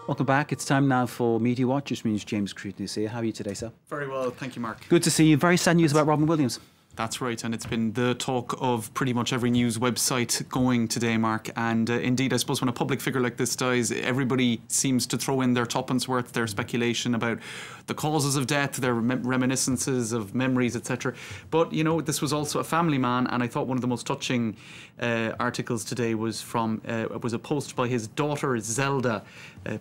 Welcome back. It's time now for Media Watch, which means James Cruton is here. How are you today, sir? Very well, thank you, Mark. Good to see you. Very sad news about Robin Williams. That's right, and it's been the talk of pretty much every news website going today, Mark. And indeed, I suppose when a public figure like this dies, everybody seems to throw in their tuppence worth, their speculation about the causes of death, their reminiscences of memories, etc. But, you know, this was also a family man, and I thought one of the most touching articles today was from was a post by his daughter Zelda,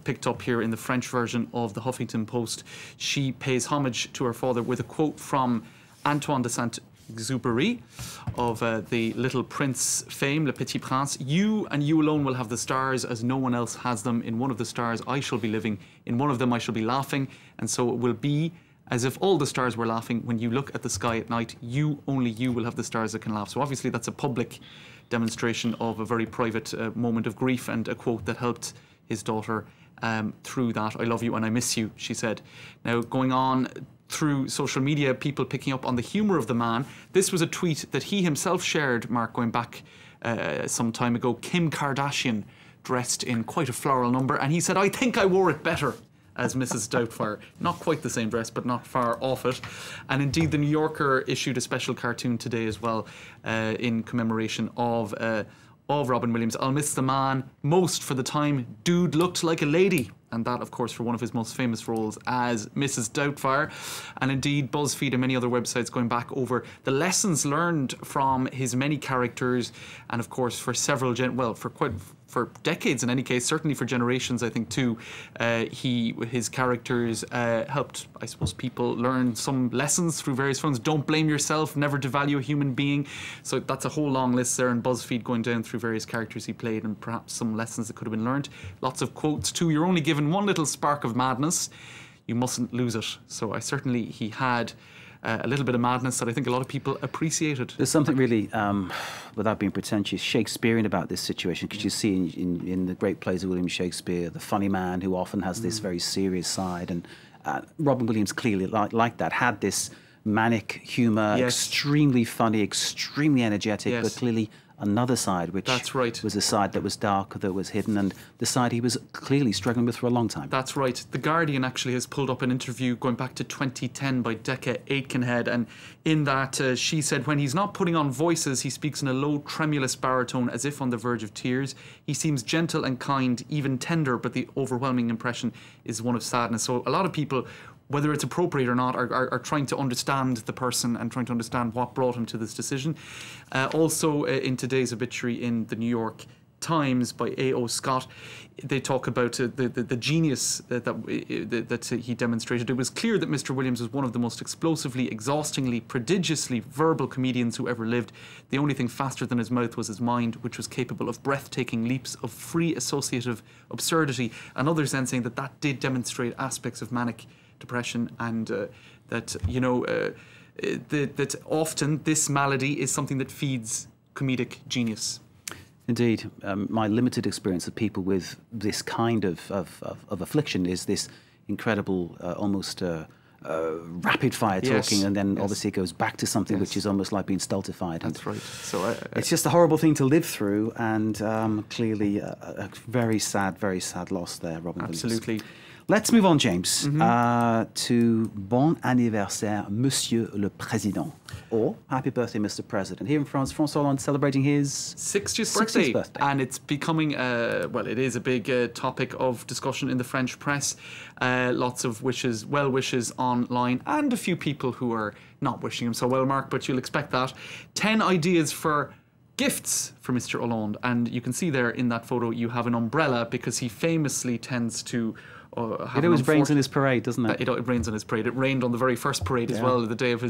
picked up here in the French version of the Huffington Post. She pays homage to her father with a quote from Antoine de Saint-Exupéry of the Little Prince fame, Le Petit Prince. You and you alone will have the stars as no one else has them. In one of the stars I shall be living, in one of them I shall be laughing, and so it will be as if all the stars were laughing. When you look at the sky at night, only you will have the stars that can laugh. So obviously that's a public demonstration of a very private moment of grief, and a quote that helped his daughter through that. I love you and I miss you, she said. Now, going on through social media, people picking up on the humour of the man. This was a tweet that he himself shared, Mark, going back some time ago. Kim Kardashian dressed in quite a floral number, and he said, "I think I wore it better," as Mrs. Doubtfire. Not quite the same dress, but not far off it. And indeed, the New Yorker issued a special cartoon today as well in commemoration of Robin Williams. "I'll miss the man most for the time dude looked like a lady." And that, of course, for one of his most famous roles as Mrs. Doubtfire. And indeed, BuzzFeed and many other websites going back over the lessons learned from his many characters. And of course, for several, for decades in any case, certainly for generations, I think too, his characters helped, I suppose, people learn some lessons through various films. Don't blame yourself, never devalue a human being. So that's a whole long list there in BuzzFeed going down through various characters he played and perhaps some lessons that could have been learned. Lots of quotes too. "You're only given one little spark of madness. You mustn't lose it." So he had a little bit of madness that I think a lot of people appreciated. There's something really, without being pretentious, Shakespearean about this situation, because you see in the great plays of William Shakespeare, the funny man who often has this very serious side, and Robin Williams clearly like that, had this manic humour, extremely funny, extremely energetic, but clearly another side, which was a side that was dark, that was hidden, and the side he was clearly struggling with for a long time. That's right. The Guardian actually has pulled up an interview going back to 2010 by Decca Aitkenhead, and in that she said, "When he's not putting on voices, he speaks in a low, tremulous baritone as if on the verge of tears. He seems gentle and kind, even tender, but the overwhelming impression is one of sadness." So a lot of people, whether it's appropriate or not, are trying to understand the person and trying to understand what brought him to this decision. Also, in today's obituary in the New York Times by A.O. Scott, they talk about the genius that he demonstrated. "It was clear that Mr. Williams was one of the most explosively, exhaustingly, prodigiously verbal comedians who ever lived. The only thing faster than his mouth was his mind, which was capable of breathtaking leaps of free associative absurdity." And others then saying that did demonstrate aspects of manic depression, and that often this malady is something that feeds comedic genius. Indeed. My limited experience of people with this kind of affliction is this incredible, almost rapid fire talking, and then obviously it goes back to something which is almost like being stultified. That's right. So it's just a horrible thing to live through, and clearly a very sad loss there, Robin Williams. Absolutely. Let's move on, James, to Bon anniversaire, Monsieur le Président, or Happy Birthday, Mr. President. Here in France, François Hollande celebrating his 60th birthday. And it's becoming, it is a big topic of discussion in the French press. Lots of well wishes online, and a few people who are not wishing him so well, Mark, but you'll expect that. 10 ideas for gifts for Mr. Hollande, and you can see there in that photo you have an umbrella, because he famously tends to it always rains on his parade, doesn't it? It rains on his parade. It rained on the very first parade as well, the day of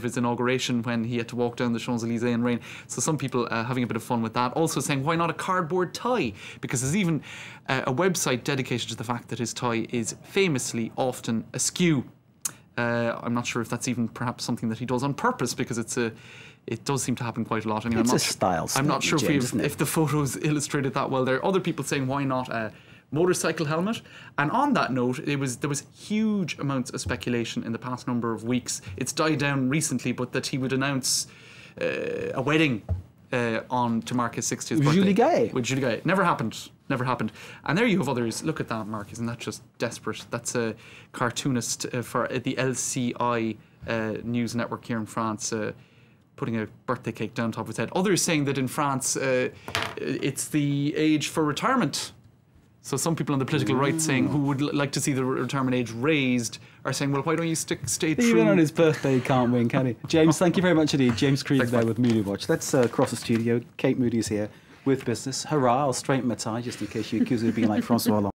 his inauguration, when he had to walk down the Champs-Élysées in rain. So some people having a bit of fun with that. Also saying, why not a cardboard tie? Because there's even a website dedicated to the fact that his tie is famously often askew. I'm not sure if that's even perhaps something that he does on purpose, because it does seem to happen quite a lot. Anyway, it's a style I'm not sure if the photos illustrated that well. There are other people saying, why not a motorcycle helmet? And on that note, there was huge amounts of speculation in the past number of weeks. It's died down recently, but that he would announce a wedding on to mark his 60th With birthday. Julie Gay. With Julie Gay. Never happened. Never happened. And there you have others. Look at that, Mark. Isn't that just desperate? That's a cartoonist for the LCI news network here in France, putting a birthday cake down top of his head. Others saying that in France it's the age for retirement. So some people on the political right saying who would like to see the retirement age raised are saying, well, why don't you stay true? Even on his birthday, he can't win, can he? James, thank you very much indeed. James Creed Thanks, there Mike. with Moody Watch. Let's cross the studio. Kate Moody's here with business. Hurrah, I'll straighten my tie just in case you accuse me of being like Francois Hollande.